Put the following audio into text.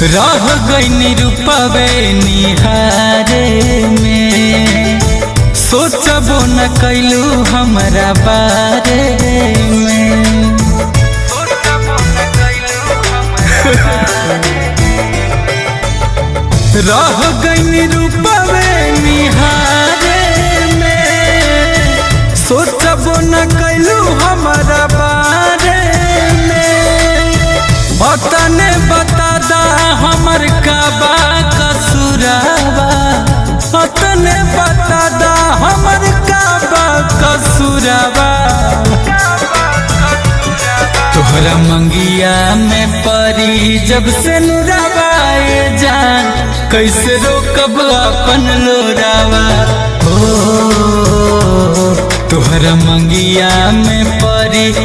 रह गई रूपवे निहारे में, सोचबो न कैलू हमरा बारे में। रह गई रूपवे निहारे में, सोचबो न कैलू हमरा बारे में। तने बता दा हमर का बा कसूरावा, तने बता दा हमर का बा कसूरावा। तोहरा मंगिया में परी जब से नुरावा जान, कैसे रोकब अपन लोरावा। हो तोहरा मंगिया में परी